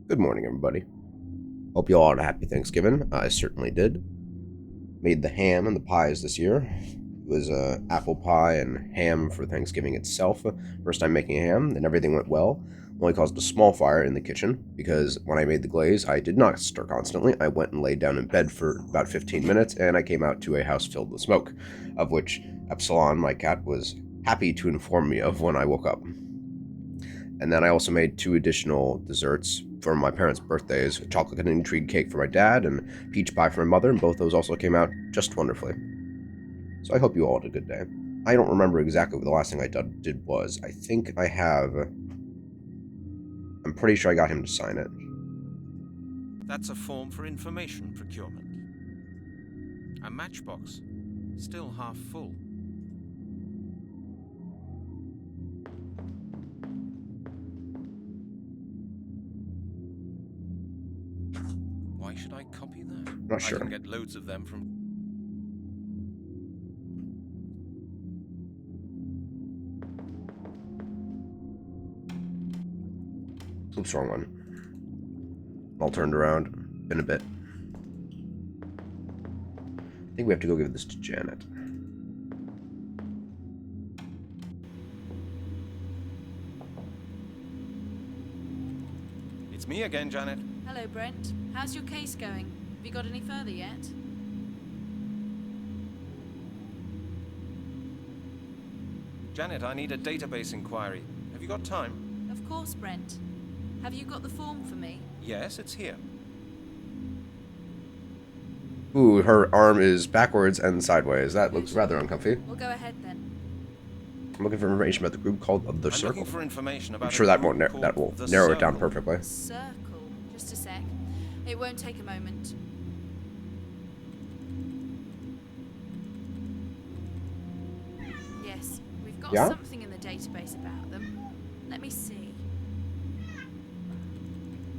Good morning, everybody. Hope you all had a happy Thanksgiving. I certainly did. Made the ham and the pies this year. It was apple pie and ham for Thanksgiving itself. First time making ham, and everything went well. Only caused a small fire in the kitchen because when I made the glaze, I did not stir constantly. I went and laid down in bed for about 15 minutes, and I came out to a house filled with smoke, of which Epsilon, my cat, was happy to inform me of when I woke up. And then I also made two additional desserts for my parents' birthdays: a chocolate and intrigue cake for my dad and peach pie for my mother, and both those also came out just wonderfully. So I hope you all had a good day. I don't remember exactly what the last thing I did was. I think I have... I'm pretty sure I got him to sign it. That's a form for information procurement. A matchbox, still half full. Why should I copy that? Not sure. I can get loads of them from... Oops, wrong one. All turned around. Been a bit. I think we have to go give this to Janet. It's me again, Janet. Hello, Brent. How's your case going? Have you got any further yet? Janet, I need a database inquiry. Have you got time? Of course, Brent. Have you got the form for me? Yes, it's here. Ooh, her arm is backwards and sideways. That looks rather uncomfy. Well, go ahead then. I'm looking for information about the group called The I'm Circle. looking for information about I'm sure a that group won't called that will The narrow it down Circle. perfectly. Circle. Just a sec. It won't take a moment. Yes, we've got Yeah? something in the database about them. Let me see.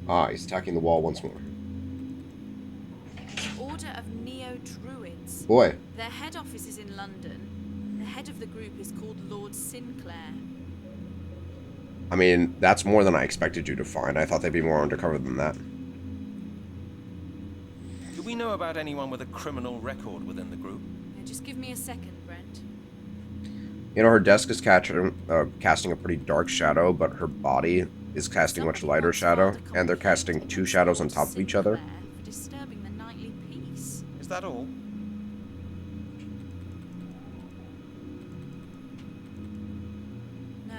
Ah, he's attacking the wall once more. Order of Neo-Druids. Boy. Their head office is in London. The head of the group is called Lord Sinclair. I mean, that's more than I expected you to find. I thought they'd be more undercover than that. Do we know about anyone with a criminal record within the group? Now, just give me a second, Brent. You know, her desk is casting a pretty dark shadow, but her body is casting a much lighter shadow, and they're casting two shadows on top of each other. For disturbing the nightly peace. Is that all? No,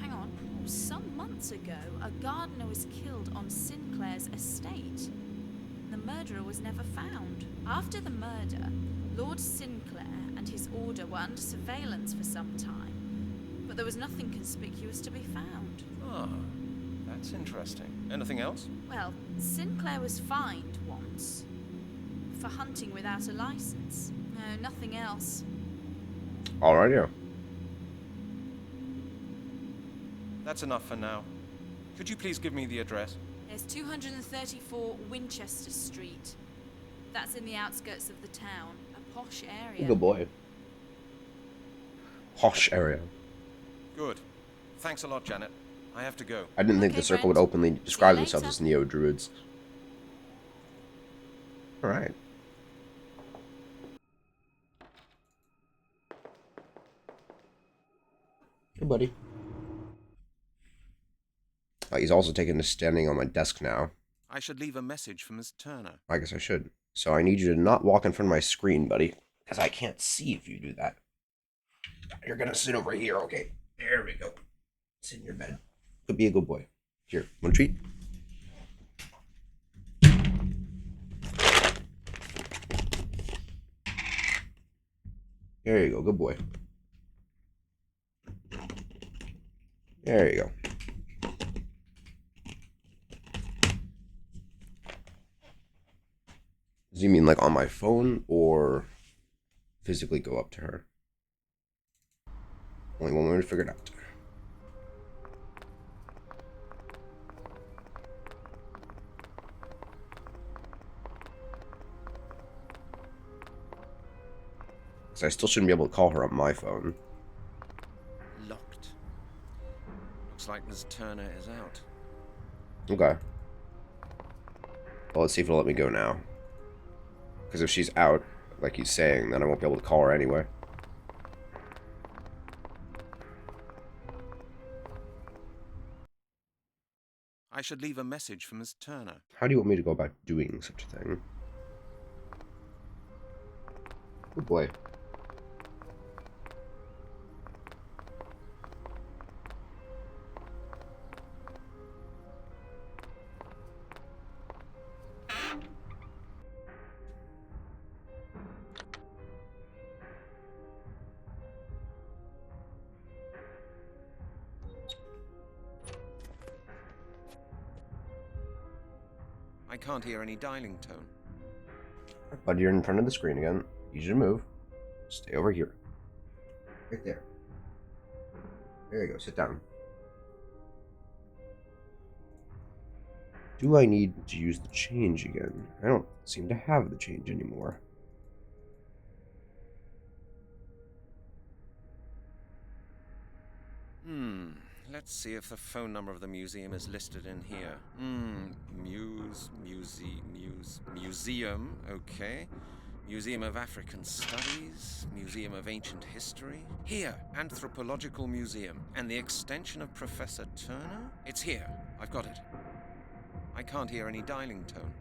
hang on. Some months ago, a gardener was killed on Sinclair's estate. The murderer was never found. After the murder, Lord Sinclair and his order were under surveillance for some time, but there was nothing conspicuous to be found. Ah, that's interesting. Anything else? Well, Sinclair was fined once for hunting without a license. No, nothing else. Alrighty. That's enough for now. Could you please give me the address? There's 234 Winchester Street. That's in the outskirts of the town, a posh area. Good boy. Posh area. Good. Thanks a lot, Janet. I have to go. I didn't think Okay, the Circle would Brent. openly See you describe themselves later. as Neo-Druids. Alright. Hey, buddy. He's also taking a standing on my desk now. I should leave a message for Miss Turner. I guess I should. So I need you to not walk in front of my screen, buddy, because I can't see if you do that. You're gonna sit over here, okay? There we go. Sit in your bed. Could be a good boy. Here, want a treat? There you go, good boy. There you go. Does he mean like on my phone or physically go up to her? Only one way to figure it out. Because I still shouldn't be able to call her on my phone. Locked. Looks like Miss Turner is out. Okay. Well, let's see if it'll let me go now. Because if she's out, like he's saying, then I won't be able to call her anyway. I should leave a message for Miss Turner. How do you want me to go about doing such a thing? Oh boy. I can't hear any dialing tone. But you're in front of the screen again. Easy to move. Stay over here. Right there. There you go. Sit down. Do I need to use the change again? I don't seem to have the change anymore. Let's see if the phone number of the museum is listed in here. Museum, okay. Museum of African Studies, Museum of Ancient History. Here, Anthropological Museum. And the extension of Professor Turner? It's here. I've got it. I can't hear any dialing tone.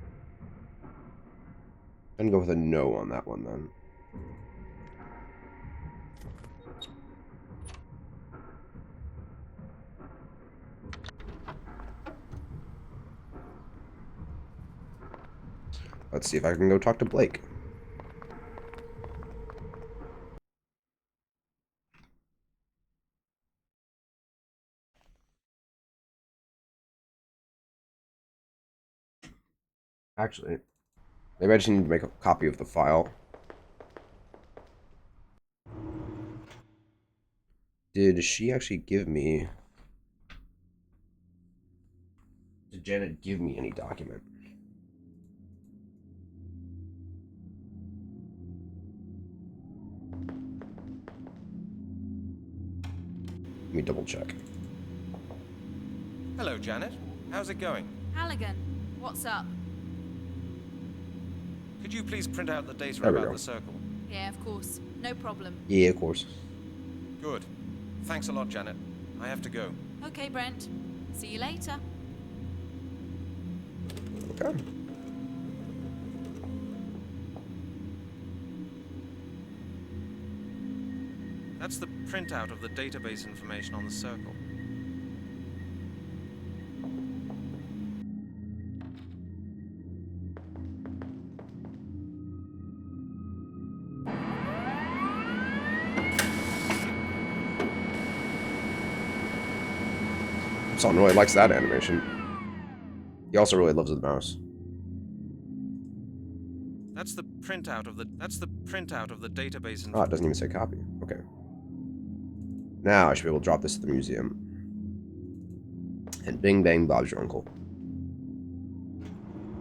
I'm gonna go with a no on that one then. Let's see if I can go talk to Blake. Actually, maybe I just need to make a copy of the file. Did she actually give me... Did Janet give me any document? Let me double check. Hello, Janet. How's it going? Halligan, what's up? Could you please print out the data There we about go. the circle? Yeah, of course. No problem. Yeah, of course. Good. Thanks a lot, Janet. I have to go. Okay, Brent. See you later. Okay. That's the printout of the database information on the circle. Son really likes that animation. He also really loves the mouse. That's the printout of the database Oh, it doesn't even say copy. Okay. Now I should be able to drop this at the museum. And bing bang, Bob's your uncle.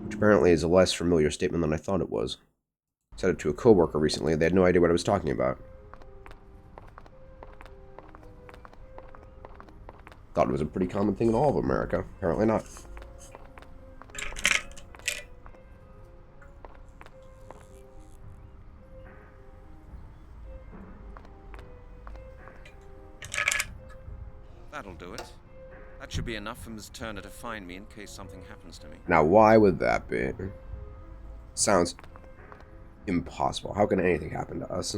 Which apparently is a less familiar statement than I thought it was. I said it to a coworker recently, they had no idea what I was talking about. Thought it was a pretty common thing in all of America. Apparently not. That'll do it. That should be enough for Ms. Turner to find me in case something happens to me. Now, why would that be? Sounds impossible. How can anything happen to us?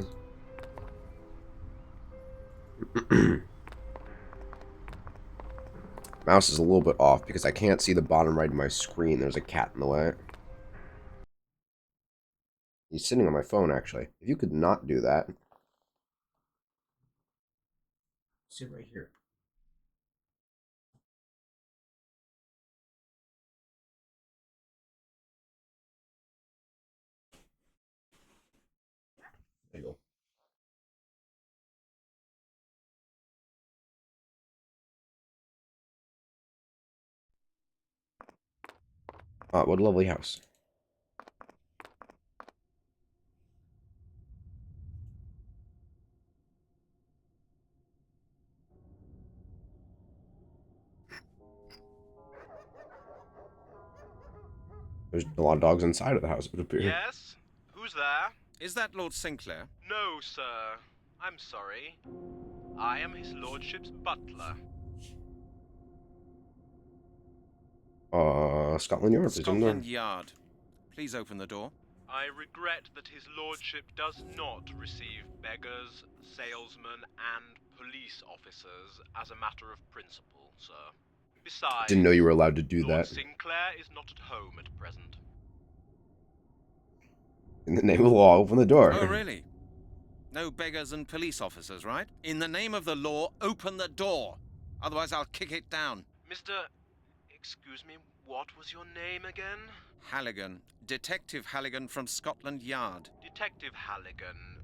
Mouse is a little bit off because I can't see the bottom right of my screen. There's a cat in the way. He's sitting on my phone, actually. If you could not do that. Sit right here. There you go. Ah, what a lovely house. There's a lot of dogs inside of the house, it would appear. Yes? Who's there? Is that Lord Sinclair? No, sir. I'm sorry. I am his lordship's butler. Scotland Yard, please open the Scotland door. Yard. Please open the door. I regret that his lordship does not receive beggars, salesmen, and police officers as a matter of principle, sir. Besides, Didn't know you were allowed to do Lord that. Sinclair is not at home at present. In the name of the law, open the door. Oh, really? No beggars and police officers, right? In the name of the law, open the door. Otherwise, I'll kick it down. Mr. Excuse me, what was your name again? Halligan. Detective Halligan from Scotland Yard. Detective Halligan.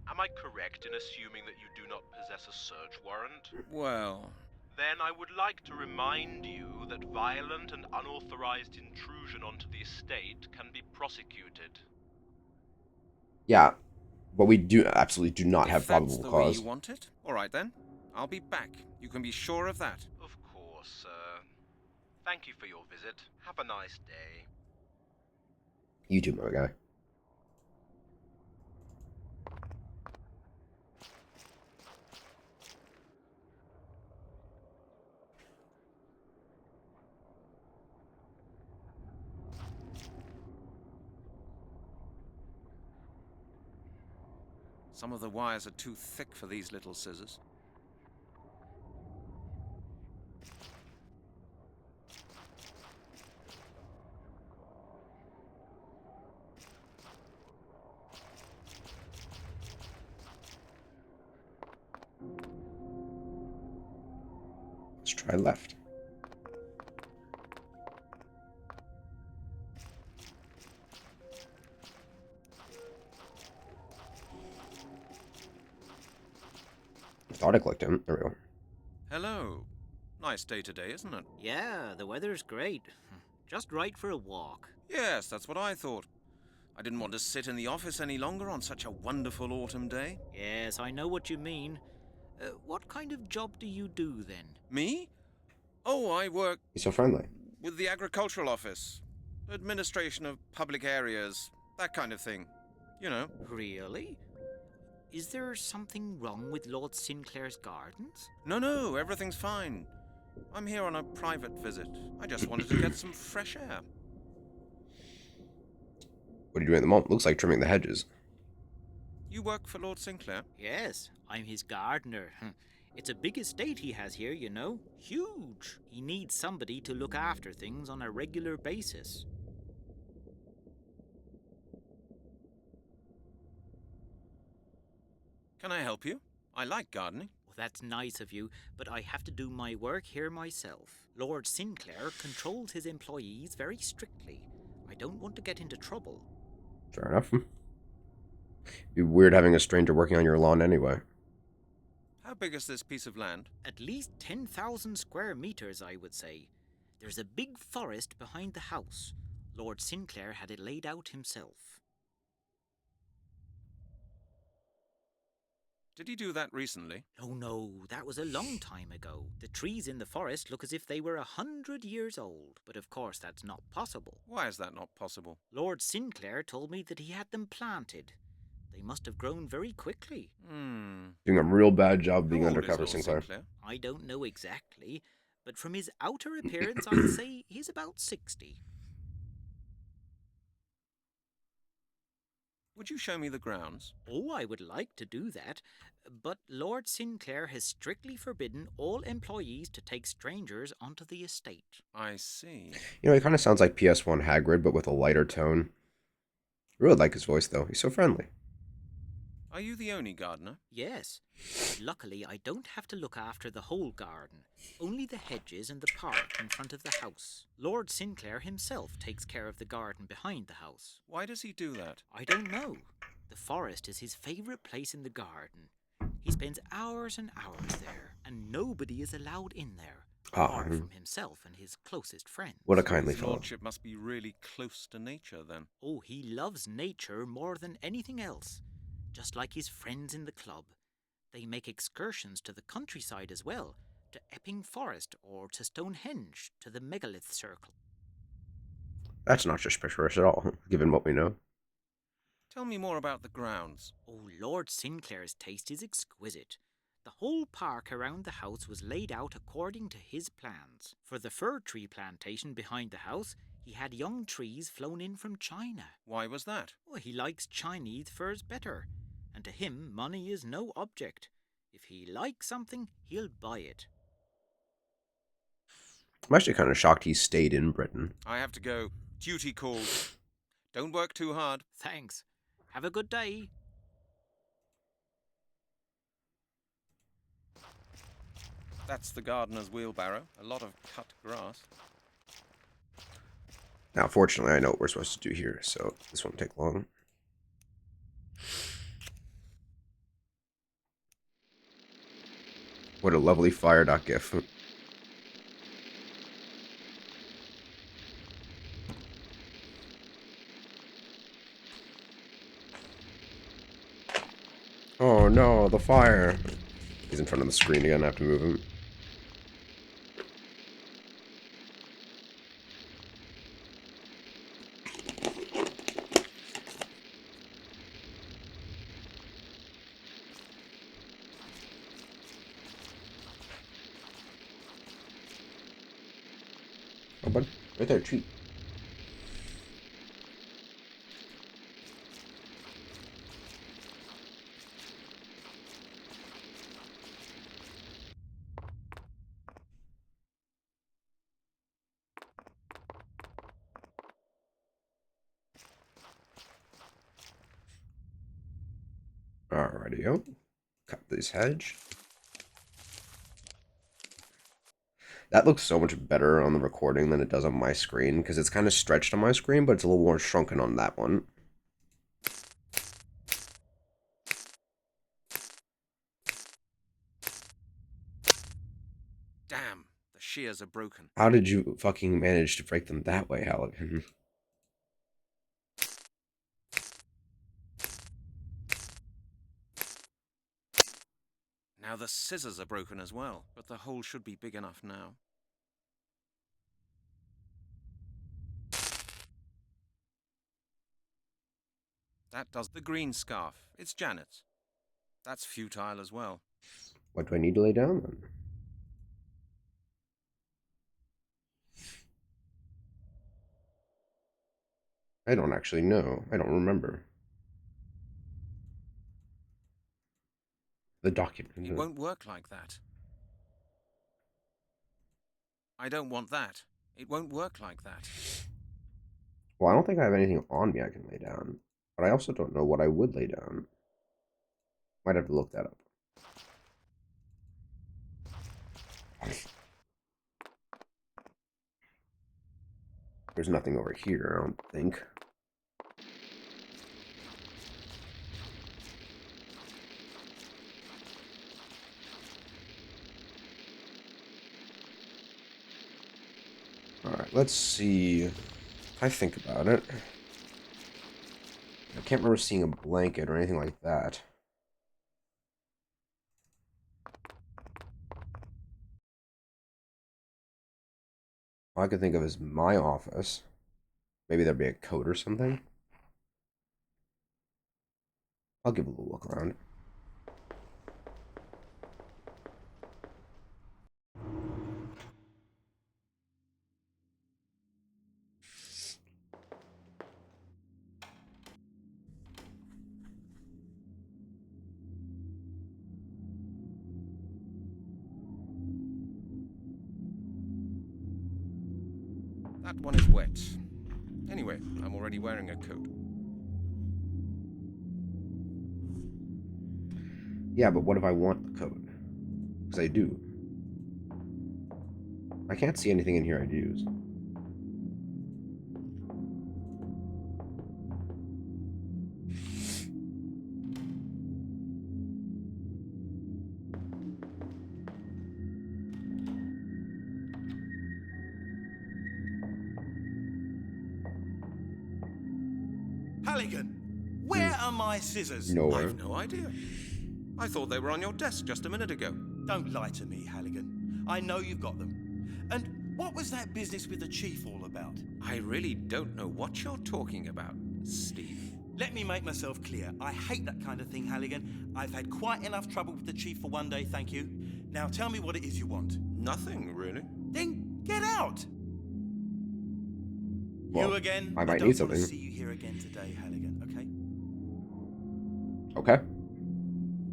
Am I correct in assuming that you do not possess a search warrant? Well, Then I would like to remind you that violent and unauthorized intrusion onto the estate can be prosecuted. Yeah, but we do absolutely do not if have that's probable the way cause. you want it, all right then. I'll be back. You can be sure of that. Of course, sir. Thank you for your visit. Have a nice day. You too, my guy. Some of the wires are too thick for these little scissors. Let's try left. I thought I clicked him. There we go. Hello. Nice day today, isn't it? Yeah, the weather's great. Just right for a walk. Yes, that's what I thought. I didn't want to sit in the office any longer on such a wonderful autumn day. Yes, I know what you mean. What kind of job do you do then? Me? Oh, I work He's so friendly. with the agricultural office. Administration of public areas, that kind of thing. You know. Really? Is there something wrong with Lord Sinclair's gardens? No, everything's fine. I'm here on a private visit. I just wanted to get some fresh air. What are you doing at the moment? Looks like trimming the hedges. You work for Lord Sinclair? Yes, I'm his gardener. It's a big estate he has here, you know. Huge. He needs somebody to look after things on a regular basis. Can I help you? I like gardening. Well, that's nice of you, but I have to do my work here myself. Lord Sinclair controls his employees very strictly. I don't want to get into trouble. Fair enough. Be weird having a stranger working on your lawn anyway. How big is this piece of land? At least 10,000 square meters, I would say. There's a big forest behind the house. Lord Sinclair had it laid out himself. Did he do that recently? Oh no, that was a long time ago. The trees in the forest look as if they were 100 years old, but of course that's not possible. Why is that not possible? Lord Sinclair told me that he had them planted. They must have grown very quickly. Doing a real bad job being How old is undercover, Lord Sinclair. I don't know exactly, but from his outer appearance I'd say he's about 60. Would you show me the grounds? Oh, I would like to do that, but Lord Sinclair has strictly forbidden all employees to take strangers onto the estate. I see. You know, he kind of sounds like PS1 Hagrid, but with a lighter tone. I really like his voice, though. He's so friendly. Are you the only gardener? Yes. Luckily, I don't have to look after the whole garden, only the hedges and the park in front of the house. Lord Sinclair himself takes care of the garden behind the house. Why does he do that? I don't know. The forest is his favourite place in the garden. He spends hours and hours there, and nobody is allowed in there, apart from himself and his closest friends. What a kindly His fellow. lordship must be really close to nature, then. Oh, he loves nature more than anything else, just like his friends in the club. They make excursions to the countryside as well, to Epping Forest or to Stonehenge, to the megalith circle. That's not suspicious at all, given what we know. Tell me more about the grounds. Oh, Lord Sinclair's taste is exquisite. The whole park around the house was laid out according to his plans. For the fir tree plantation behind the house, he had young trees flown in from China. Why was that? Oh, he likes Chinese firs better, and to him money is no object. If he likes something, he'll buy it. I'm actually kind of shocked he stayed in Britain. I have to go. Duty calls. Don't work too hard. Thanks. Have a good day. That's the gardener's wheelbarrow. A lot of cut grass. Now, fortunately, I know what we're supposed to do here, so this won't take long. What a lovely fire dot gif. Oh no, the fire! He's in front of the screen again, I have to move him. Oh, bud. Right there, treat. Alrighty-o. Cut this hedge. That looks so much better on the recording than it does on my screen, because it's kind of stretched on my screen, but it's a little more shrunken on that one. Damn, the shears are broken. How did you fucking manage to break them that way, Halligan? Now the scissors are broken as well, but the hole should be big enough now. That does the green scarf. It's Janet's. That's futile as well. What do I need to lay down, then? I don't actually know. I don't remember. The document. It won't work like that. I don't want that. It won't work like that. Well, I don't think I have anything on me I can lay down. But I also don't know what I would lay down. Might have to look that up. There's nothing over here, I don't think. Alright, let's see. If I think about it. I can't remember seeing a blanket or anything like that. All I could think of is my office. Maybe there'd be a coat or something. I'll give a little look around. That one is wet. Anyway, I'm already wearing a coat. Yeah, but what if I want the coat? Because I do. I can't see anything in here I'd use. Halligan, where are my scissors? Nowhere. I've no idea. I thought they were on your desk just a minute ago. Don't lie to me, Halligan. I know you've got them. And what was that business with the chief all about? I really don't know what you're talking about, Steve. Let me make myself clear. I hate that kind of thing, Halligan. I've had quite enough trouble with the chief for one day, thank you. Now tell me what it is you want. Nothing, really. Then get out! Well, You again? I might don't need want to something. see you here again today, Halligan, okay? Okay.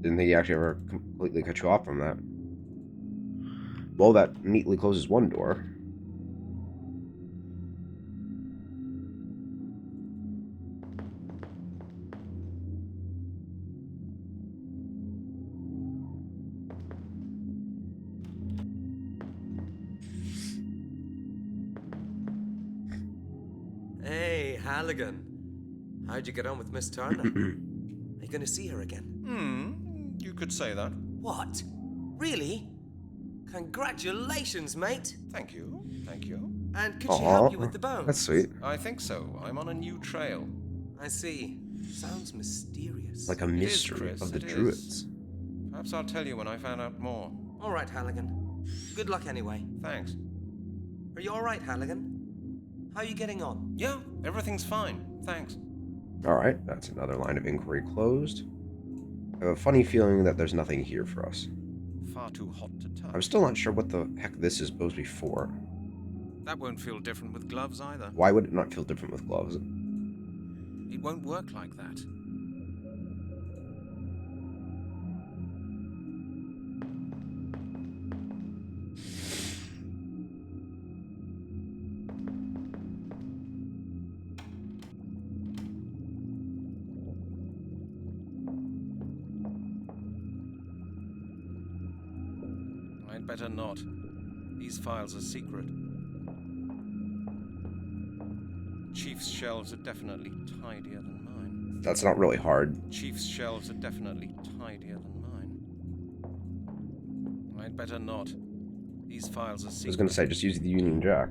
Didn't think he actually ever completely cut you off from that. Well, that neatly closes one door. Hey, Halligan. How'd you get on with Miss Turner? Are you going to see her again? You could say that. What? Really? Congratulations, mate. Thank you. Thank you. And could she help you Aw, with the bones? that's sweet. I think so. I'm on a new trail. I see. Sounds mysterious. Like a It is, mystery Chris, of the it is. Druids. Perhaps I'll tell you when I find out more. All right, Halligan. Good luck anyway. Thanks. Are you all right, Halligan? How are you getting on? Yeah, everything's fine. Thanks. Alright, that's another line of inquiry closed. I have a funny feeling that there's nothing here for us. Far too hot to touch. I'm still not sure what the heck this is supposed to be for. That won't feel different with gloves either. Why would it not feel different with gloves? It won't work like that. I'd better not. These files are secret. Chief's shelves are definitely tidier than mine. That's not really hard. Chief's shelves are definitely tidier than mine. I'd better not. These files are I was secret. gonna say, just use the Union Jack.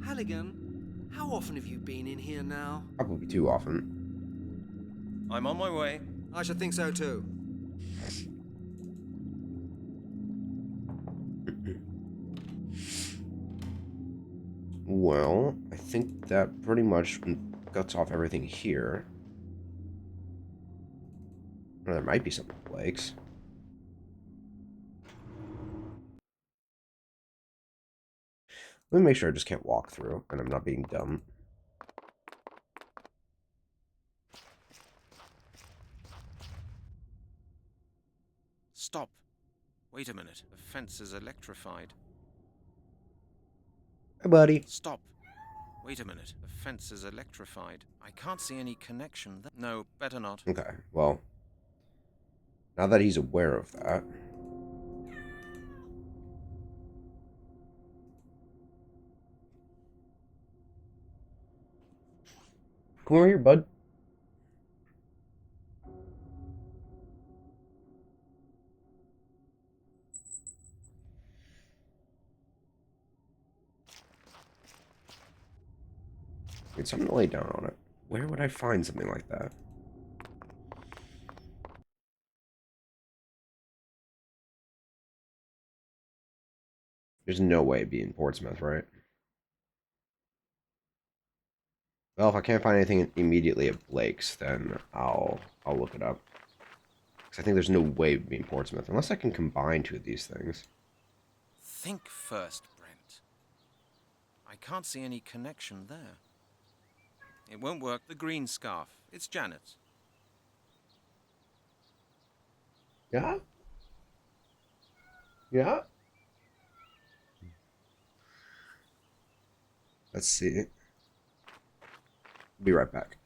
Halligan, how often have you been in here now? Probably too often. I'm on my way. I should think so too. Well, I think that pretty much cuts off everything here. Or there might be some lakes. Let me make sure I just can't walk through and I'm not being dumb. Stop. Wait a minute. The fence is electrified. Hey, buddy. Stop. Wait a minute. The fence is electrified. I can't see any connection there. No, better not. Okay, well, now that he's aware of that. Come over here, bud. Need something to lay down on it. Where would I find something like that? There's no way it'd be in Portsmouth, right? Well, if I can't find anything immediately at Blake's, then I'll look it up. Because I think there's no way it'd be in Portsmouth, unless I can combine two of these things. Think first, Brent. I can't see any connection there. It won't work. The green scarf. It's Janet's. Yeah? Yeah? Let's see. Be right back.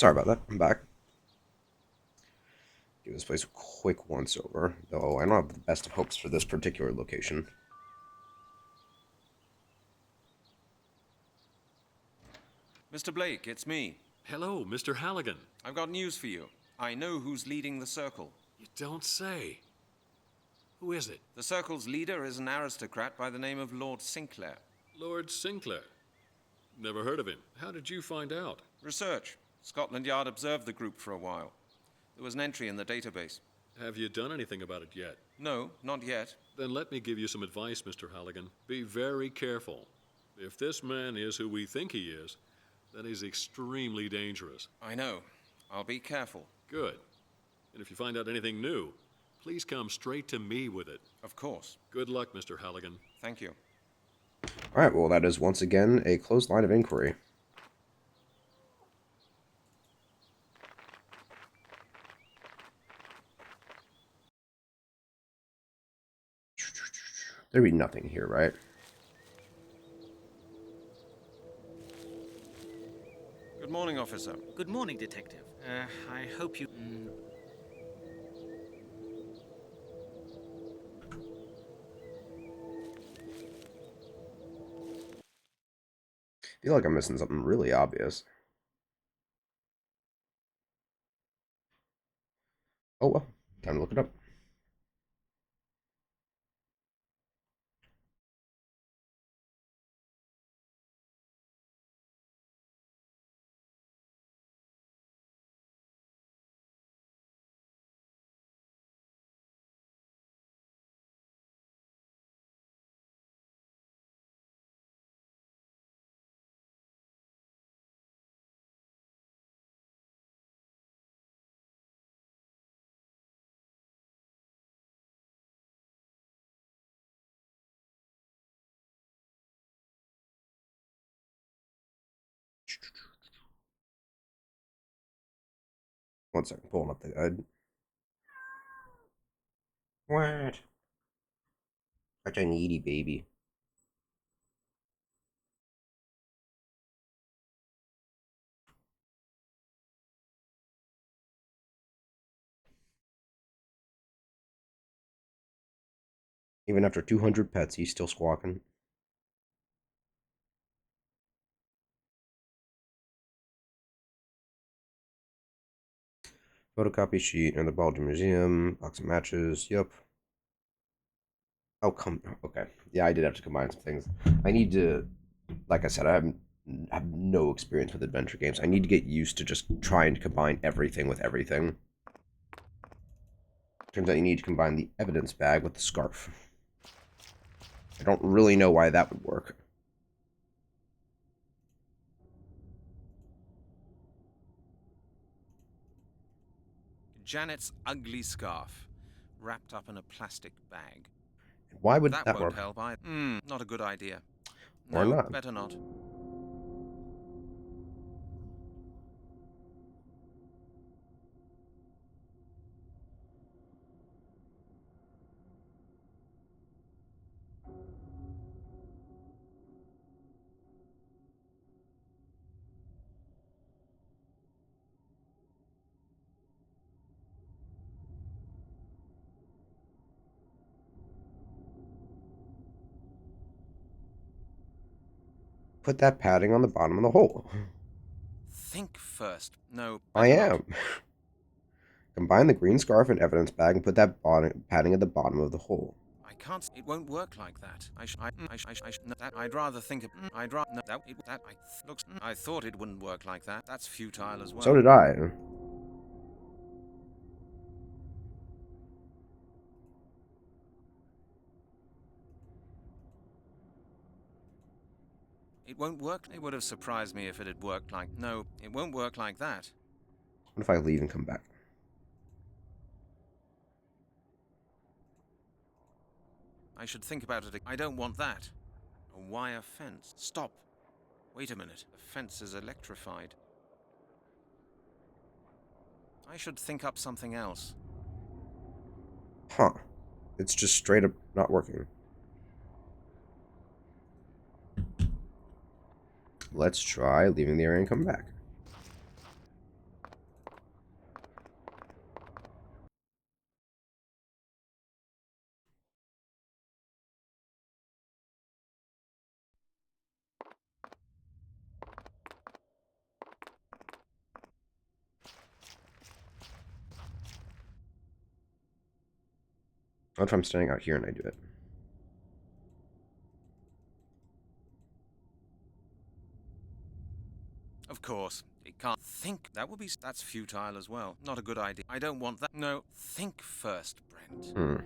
Sorry about that. I'm back. Give this place a quick once over, though I don't have the best of hopes for this particular location. Mr. Blake, it's me. Hello, Mr. Halligan. I've got news for you. I know who's leading the Circle. You don't say. Who is it? The Circle's leader is an aristocrat by the name of Lord Sinclair. Lord Sinclair. Never heard of him. How did you find out? Research. Scotland Yard observed the group for a while. There was an entry in the database. Have you done anything about it yet? No, not yet. Then let me give you some advice, Mr. Halligan. Be very careful. If this man is who we think he is, then he's extremely dangerous. I know. I'll be careful. Good. And if you find out anything new, please come straight to me with it. Of course. Good luck, Mr. Halligan. Thank you. Alright, well, that is once again a closed line of inquiry. There'd be nothing here, right? Good morning, officer. Good morning, Detective. I hope you... I feel like I'm missing something really obvious. Oh well, time to look it up. One second, pulling up the guide. What? Such a needy baby. Even after 200 pets, he's still squawking. Photocopy sheet in the Belgium Museum. Box of matches. Yep. Oh, okay. Yeah, I did have to combine some things. I need to, like I said, have no experience with adventure games. I need to get used to just trying to combine everything with everything. Turns out you need to combine the evidence bag with the scarf. I don't really know why that would work. Janet's ugly scarf, wrapped up in a plastic bag. Why would That that won't work? help either. Not a good idea. Or No, not. better not. Put that padding on the bottom of the hole. Think first. No, I better not. am. Combine the green scarf and evidence bag and put that padding at the bottom of the hole. I can't. It won't work like that. No, that. I'd rather think of. I'd rather. No, that. That. Looks. I thought it wouldn't work like that. That's futile as well. So did I. It won't work. It would have surprised me if it had worked like. No, it won't work like that. What if I leave and come back? I should think about it. I don't want that. A wire fence. Stop. Wait a minute. The fence is electrified. I should think up something else. Huh. It's just straight up not working. Let's try leaving the area and come back. What if I'm standing out here and I do it? Of course, it can't think. That's futile as well. Not a good idea. I don't want that. No, think first, Brent.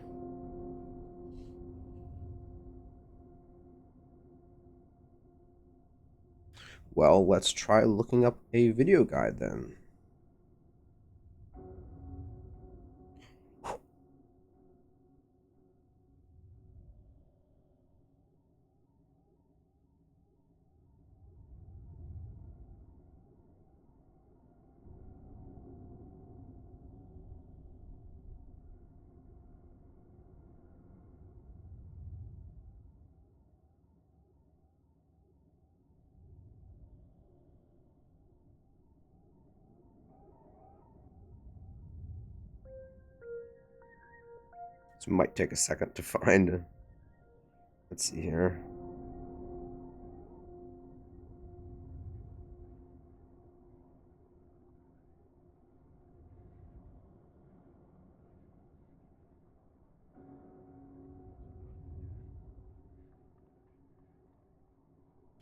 Well, let's try looking up a video guide then. This might take a second to find. Let's see here.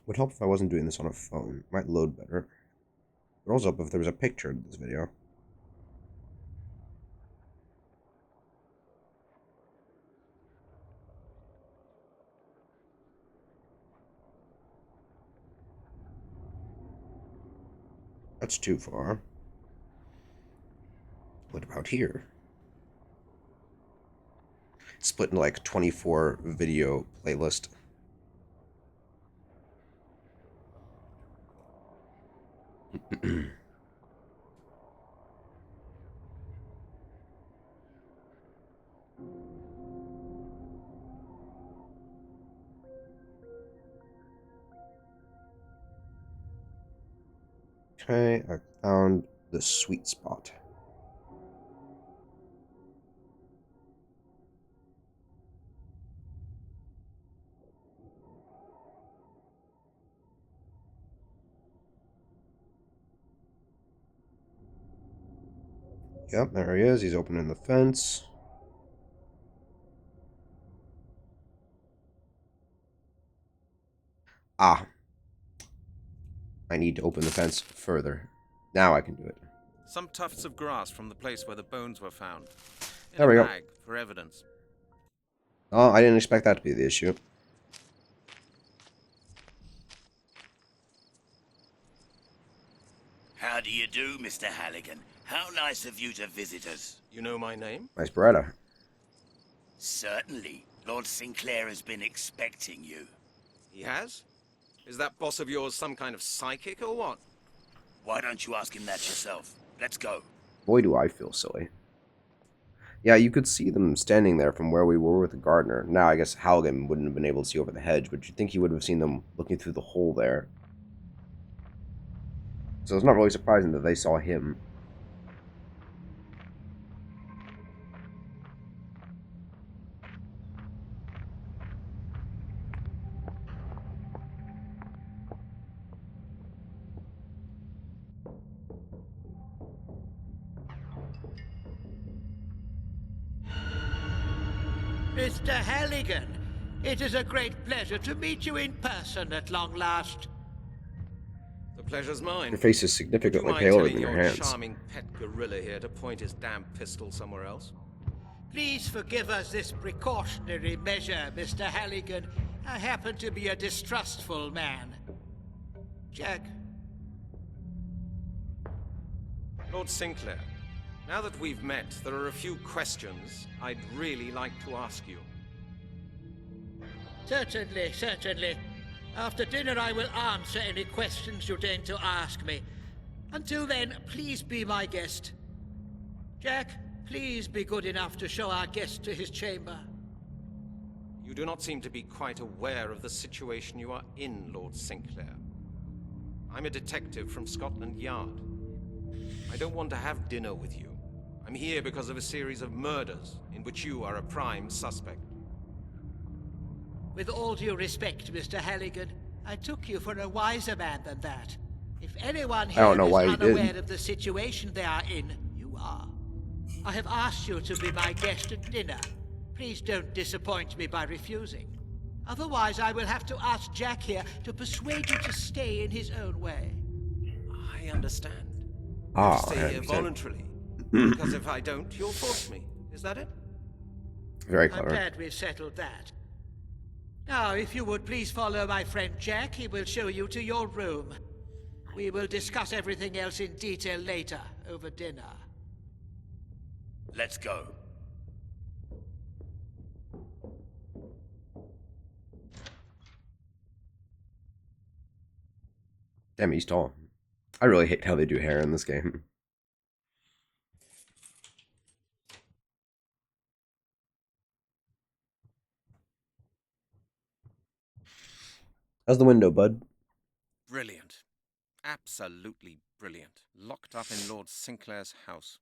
Would help if I wasn't doing this on a phone. Might load better. It would also help if there was a picture in this video. That's too far. What about here? Split into like 24 video playlist. Okay, I found the sweet spot. Yep, there he is. He's opening the fence. Ah. I need to open the fence further. Now I can do it. Some tufts of grass from the place where the bones were found. There we go. Bag for evidence. Oh, I didn't expect that to be the issue. How do you do, Mr. Halligan? How nice of you to visit us. You know my name? Nice Beretta. Certainly. Lord Sinclair has been expecting you. He has? Is that boss of yours some kind of psychic or what? Why don't you ask him that yourself? Let's go. Boy, do I feel silly. Yeah, you could see them standing there from where we were with the gardener. Now, I guess Halligan wouldn't have been able to see over the hedge, but you'd think he would have seen them looking through the hole there. So it's not really surprising that they saw him. Mr. Halligan, it is a great pleasure to meet you in person at long last. The pleasure's mine. Your face is Would you significantly mind paler telling than your your hands. charming pet gorilla here to point his damn pistol somewhere else? Please forgive us this precautionary measure, Mr. Halligan. I happen to be a distrustful man. Jack. Lord Sinclair, now that we've met, there are a few questions I'd really like to ask you. Certainly, certainly. After dinner I will answer any questions you deign to ask me. Until then, please be my guest. Jack, please be good enough to show our guest to his chamber. You do not seem to be quite aware of the situation you are in, Lord Sinclair. I'm a detective from Scotland Yard. I don't want to have dinner with you. I'm here because of a series of murders in which you are a prime suspect. With all due respect, Mr. Halligan, I took you for a wiser man than that. If anyone here don't know why is you unaware did. of the situation they are in, you are. I have asked you to be my guest at dinner. Please don't disappoint me by refusing. Otherwise, I will have to ask Jack here to persuade you to stay in his own way. I understand. You'll Ah, I stay here understand. voluntarily. Because if I don't, you'll force me. Is that it? Very I'm clever. glad we've settled that. Now, if you would please follow my friend Jack, he will show you to your room. We will discuss everything else in detail later, over dinner. Let's go. Damn, he's tall. I really hate how they do hair in this game. How's the window, bud? Brilliant. Absolutely brilliant. Locked up in Lord Sinclair's house.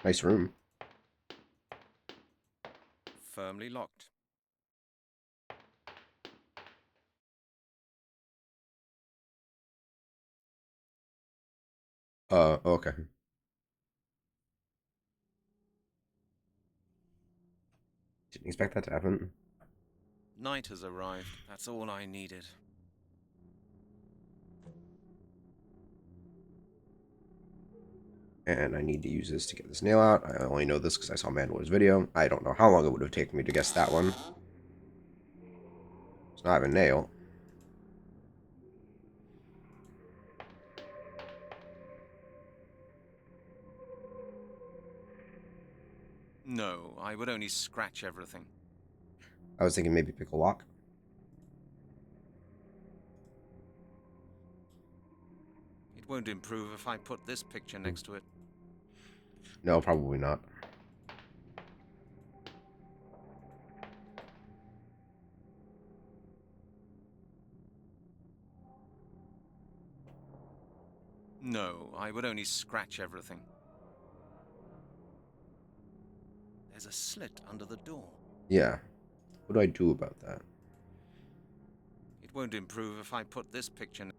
Nice room. Firmly locked. Okay. Didn't expect that to happen. Night has arrived. That's all I needed. And I need to use this to get this nail out. I only know this because I saw Mandalor's video. I don't know how long it would have taken me to guess that one. It's not even a nail. No, I would only scratch everything. I was thinking maybe pick a lock. It won't improve if I put this picture next to it. No, probably not. No, I would only scratch everything. There's a slit under the door. Yeah. What do I do about that? It won't improve if I put this picture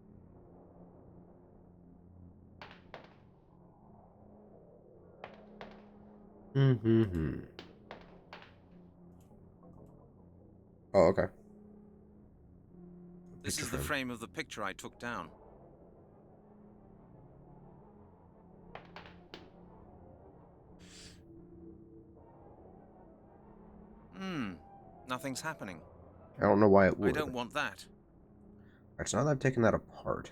Mm-hmm. Oh, okay. This is the frame of the picture I took down. Nothing's happening. I don't know why it would. I don't want that. It's not that I've taken that apart.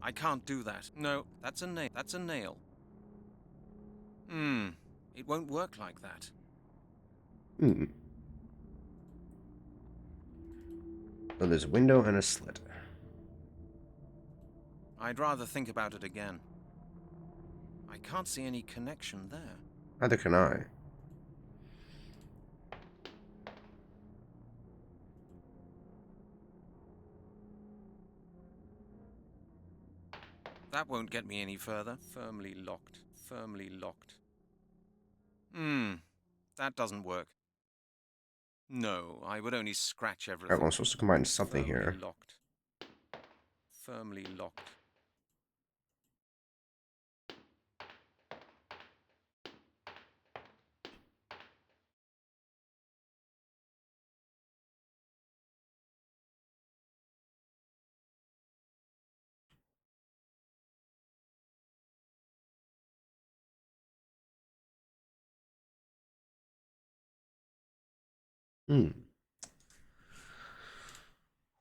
I can't do that. No, that's a nail. That's a nail. It won't work like that. So there's a window and a slit. I'd rather think about it again. I can't see any connection there. Neither can I. That won't get me any further. Firmly locked. Firmly locked. That doesn't work. No, I would only scratch everything. Alright, well, I'm supposed to combine something Firmly here. locked. Firmly locked.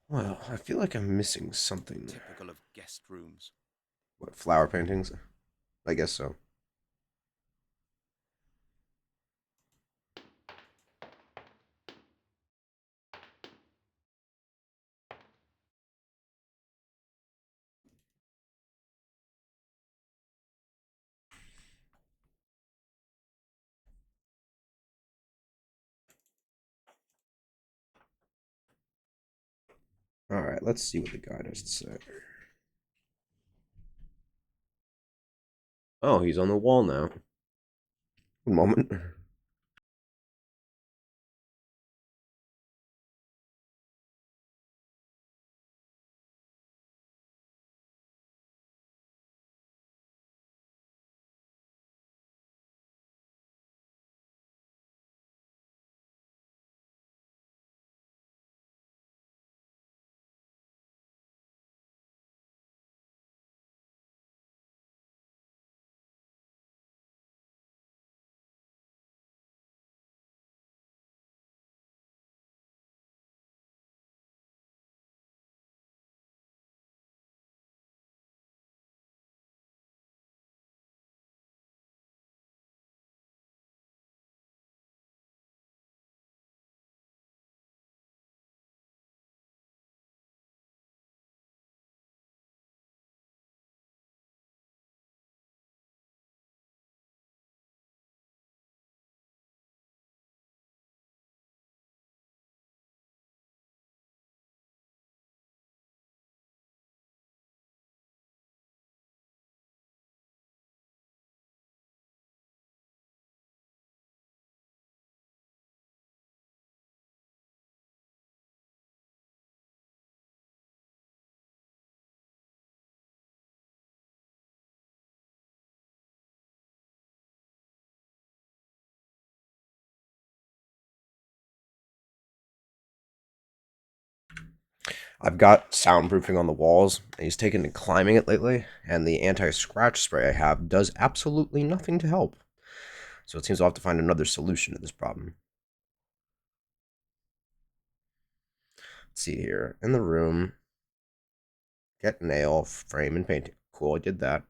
Well, I feel like I'm missing something. Typical of guest rooms. What, flower paintings? I guess so. Alright, let's see what the guide has to say. Oh, he's on the wall now. One moment. I've got soundproofing on the walls, and he's taken to climbing it lately, and the anti-scratch spray I have does absolutely nothing to help. So it seems I'll have to find another solution to this problem. Let's see here. In the room, get nail, frame, and painting. Cool, I did that.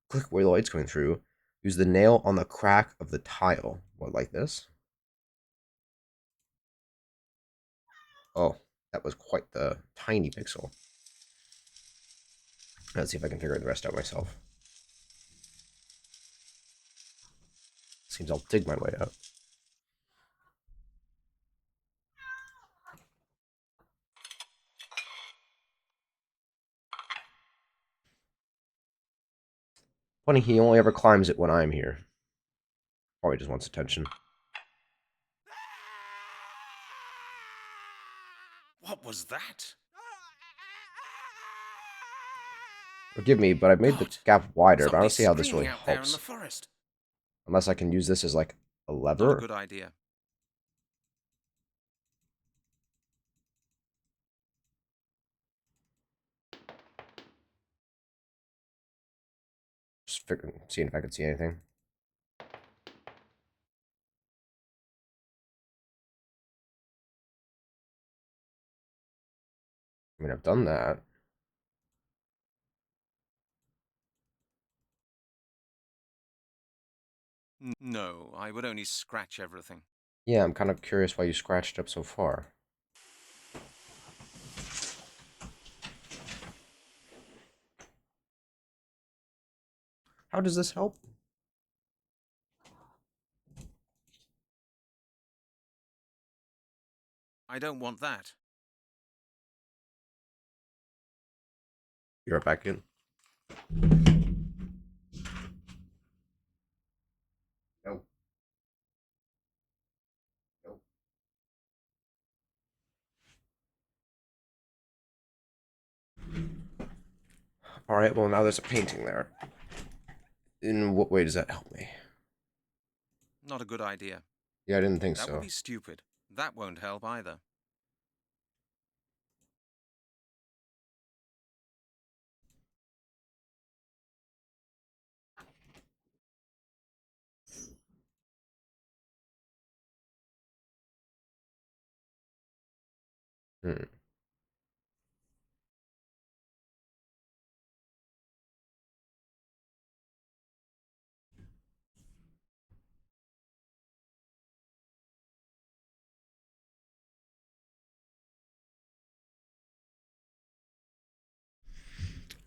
Click where the light's going through. Use the nail on the crack of the tile. What, like this? Oh, that was quite the tiny pixel. Let's see if I can figure the rest out myself. Seems I'll dig my way out. Funny, he only ever climbs it when I'm here. Or he just wants attention. What was that? Forgive me, but I've made the gap wider, but I don't see how this really Somebody's screaming out there in the helps. forest. Unless I can use this as, like, a lever? Not a good idea. Just seeing if I can see anything. I mean, I've done that. No, I would only scratch everything. Yeah, I'm kind of curious why you scratched up so far. How does this help? I don't want that. You're back in. No. No. Alright, well now there's a painting there. In what way does that help me? Not a good idea. Yeah, I didn't think That so. would be stupid. That won't help either. Hmm.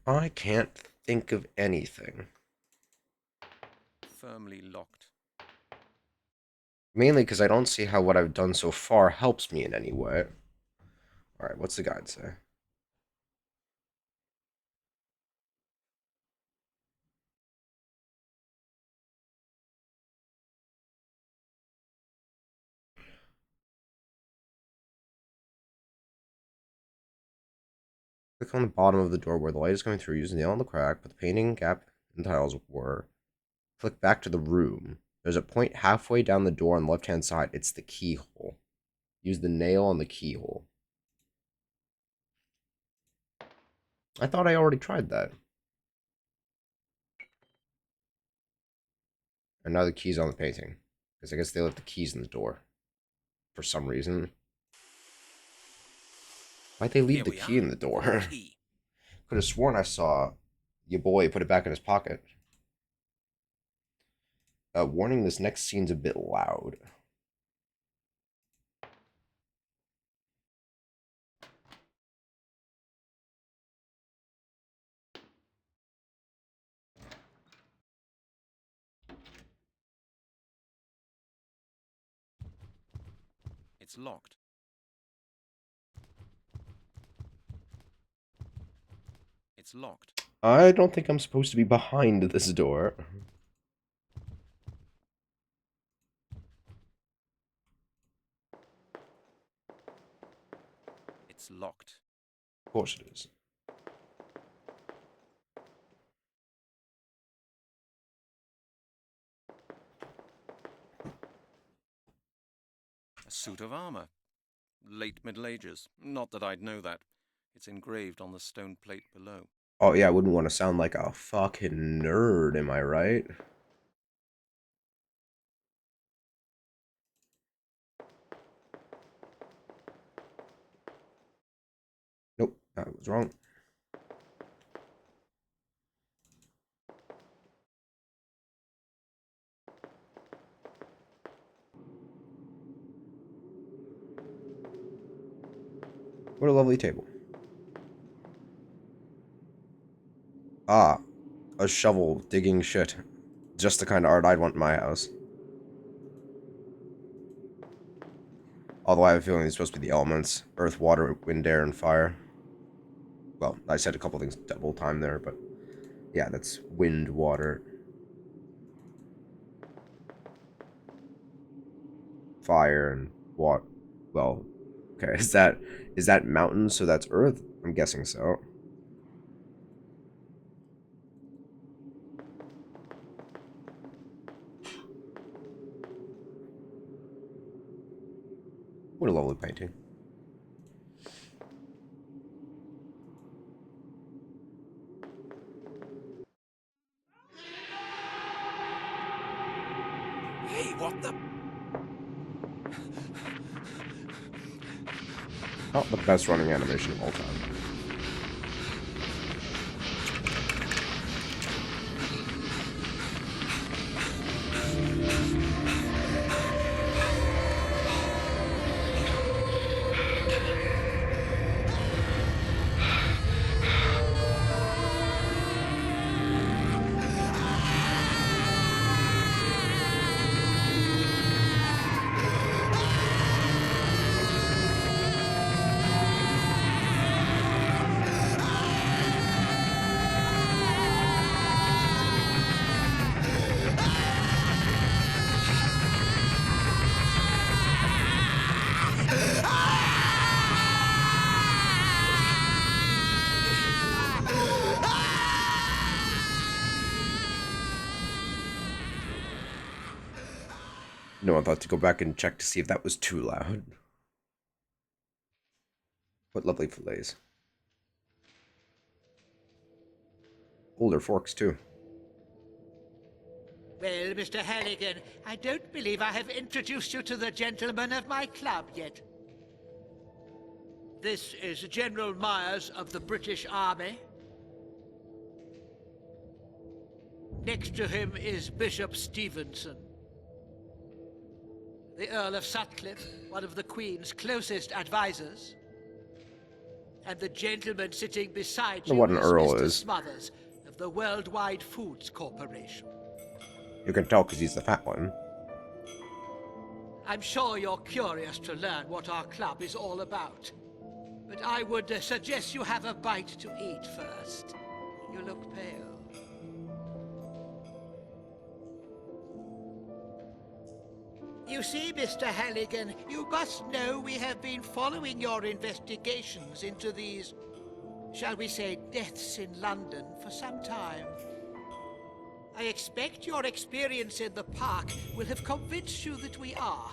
I can't think of anything. Firmly locked. Mainly because I don't see how what I've done so far helps me in any way. Alright, what's the guide say? Click on the bottom of the door where the light is coming through. Use the nail on the crack, put the painting gap and tiles were. Click back to the room. There's a point halfway down the door on the left-hand side. It's the keyhole. Use the nail on the keyhole. I thought I already tried that. And now the key's on the painting. Because I guess they left the keys in the door. For some reason. Why'd they leave the key in the door? Could have sworn I saw your boy put it back in his pocket. Warning, this next scene's a bit loud. It's locked. It's locked. I don't think I'm supposed to be behind this door. It's locked. Of course it is. A suit of armor. late Middle Ages. Not that I'd know that. It's engraved on the stone plate below. Oh yeah, I wouldn't want to sound like a fucking nerd, am I right? Nope, that was wrong. What a lovely table. Ah, a shovel digging shit. Just the kind of art I'd want in my house. Although I have a feeling it's supposed to be the elements. Earth, water, wind, air, and fire. Well, I said a couple things double time there, but yeah, that's wind, water, fire, and water. Well, okay, is that mountains, so that's earth? I'm guessing so. What a lovely painting. Hey, what the? Not the best running animation of all time. No one thought to go back and check to see if that was too loud. What lovely fillets. Older forks, too. Well, Mr. Halligan, I don't believe I have introduced you to the gentlemen of my club yet. This is General Myers of the British Army. Next to him is Bishop Stevenson. The Earl of Sutcliffe, one of the Queen's closest advisors. And the gentleman sitting beside you What an is earl Mr. is. Smothers of the Worldwide Foods Corporation. You can tell because he's the fat one. I'm sure you're curious to learn what our club is all about. But I would suggest you have a bite to eat first. You look pale. You see, Mr. Halligan, you must know we have been following your investigations into these, shall we say, deaths in London for some time. I expect your experience in the park will have convinced you that we are,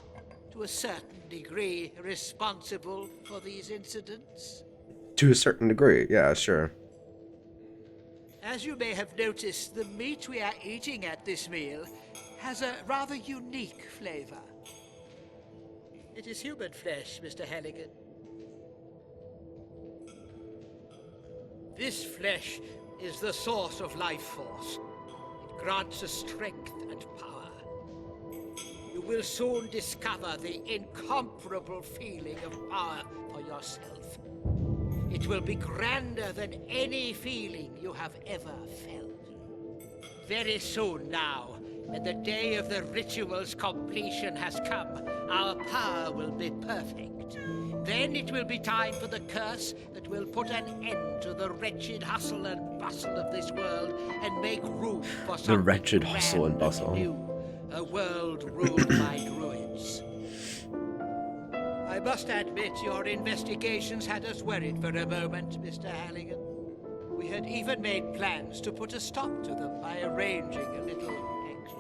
to a certain degree, responsible for these incidents. To a certain degree, yeah, sure. As you may have noticed, the meat we are eating at this meal has a rather unique flavor. It is human flesh, Mr. Halligan. This flesh is the source of life force. It grants us strength and power. You will soon discover the incomparable feeling of power for yourself. It will be grander than any feeling you have ever felt. Very soon now, when the day of the ritual's completion has come, our power will be perfect. Then it will be time for the curse that will put an end to the wretched hustle and bustle of this world and make room for something The wretched hustle and bustle. new, a world ruled by druids. I must admit your investigations had us worried for a moment, Mr. Halligan. We had even made plans to put a stop to them by arranging a little action.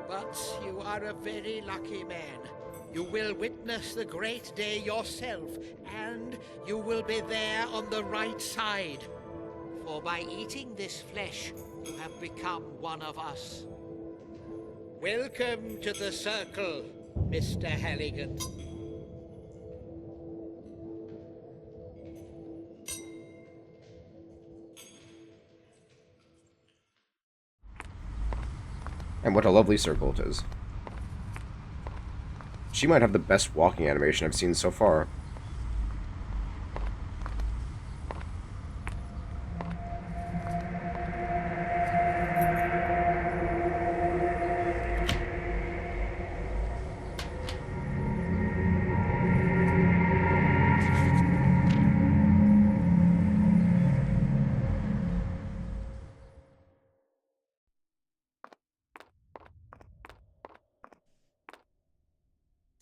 But you are a very lucky man. You will witness the great day yourself, and you will be there on the right side. For by eating this flesh, you have become one of us. Welcome to the circle, Mr. Halligan. And what a lovely circle it is. She might have the best walking animation I've seen so far.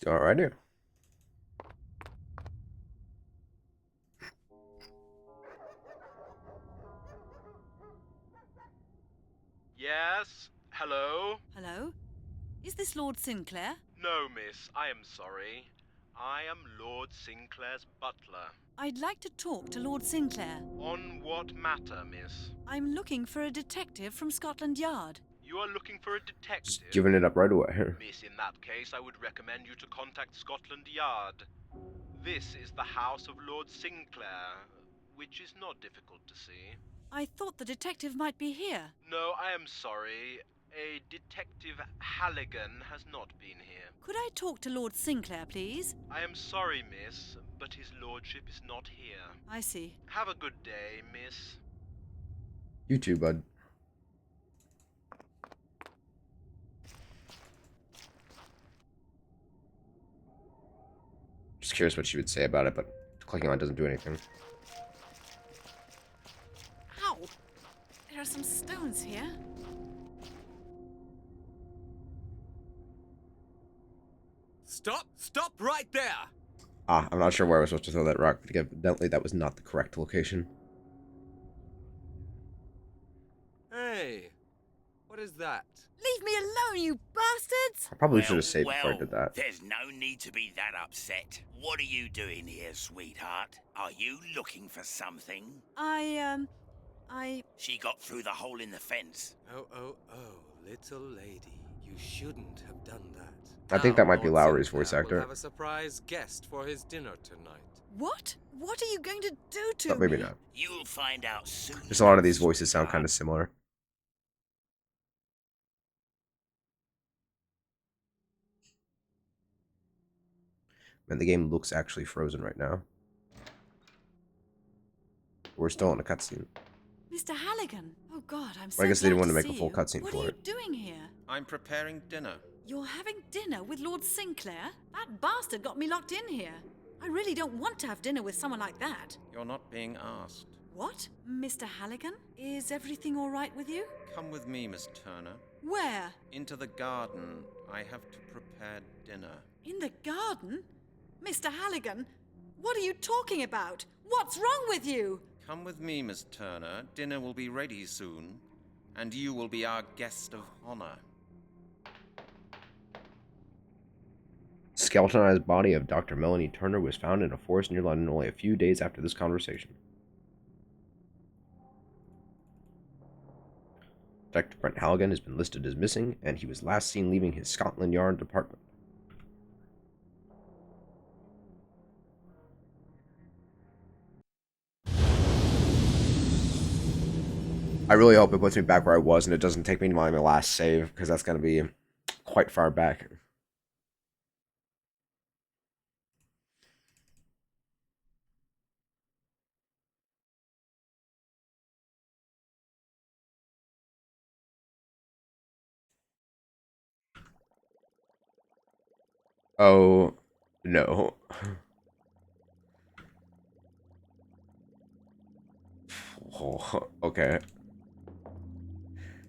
Alrighty. Yes? Hello? Hello? Is this Lord Sinclair? No, miss, I am sorry. I am Lord Sinclair's butler. I'd like to talk to Lord Sinclair. On what matter, miss? I'm looking for a detective from Scotland Yard. You are looking for a detective? Just giving it up right away. Miss, in that case, I would recommend you to contact Scotland Yard. This is the house of Lord Sinclair, which is not difficult to see. I thought the detective might be here. No, I am sorry. A Detective Halligan has not been here. Could I talk to Lord Sinclair, please? I am sorry, miss, but his lordship is not here. I see. Have a good day, miss. You too, bud. Just curious what she would say about it, but clicking on it doesn't do anything. Ow! There are some stones here. Stop right there! Ah, I'm not sure where I was supposed to throw that rock, but evidently that was not the correct location. Hey, what is that? Leave me alone, you bastards! I probably should have saved before I did that. There's no need to be that upset. What are you doing here, sweetheart? Are you looking for something? She got through the hole in the fence. Oh, little lady. You shouldn't have done that. I think that might be Lord Lowry's Sinclair voice actor. will have a surprise guest for his dinner tonight. What? What are you going to do to But maybe me? not. You'll find out soon. Just a lot of these voices sound kind of similar. Man, the game looks actually frozen right now. We're still in a cutscene. Mr. Halligan! Oh God, I'm so But I guess they didn't glad want to to make a see full you. cutscene What for are you it. doing here? I'm preparing dinner. You're having dinner with Lord Sinclair? That bastard got me locked in here. I really don't want to have dinner with someone like that. You're not being asked. What? Mr. Halligan? Is everything all right with you? Come with me, Miss Turner. Where? Into the garden. I have to prepare dinner. In the garden? Mr. Halligan? What are you talking about? What's wrong with you? Come with me, Miss Turner. Dinner will be ready soon, and you will be our guest of honor. Skeletonized body of Dr. Melanie Turner was found in a forest near London only a few days after this conversation. Detective Brent Halligan has been listed as missing, and he was last seen leaving his Scotland Yard department. I really hope it puts me back where I was and it doesn't take me to my last save, because that's going to be quite far back. Oh, no. Oh, okay.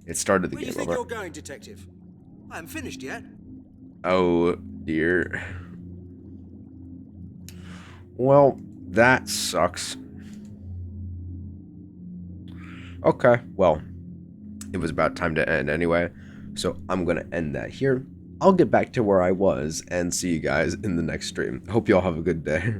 It started the Where do you game think over. you're going, Detective? I haven't finished yet. Oh, dear. Well, that sucks. Okay, well, it was about time to end anyway, so I'm going to end that here. I'll get back to where I was and see you guys in the next stream. Hope y'all have a good day.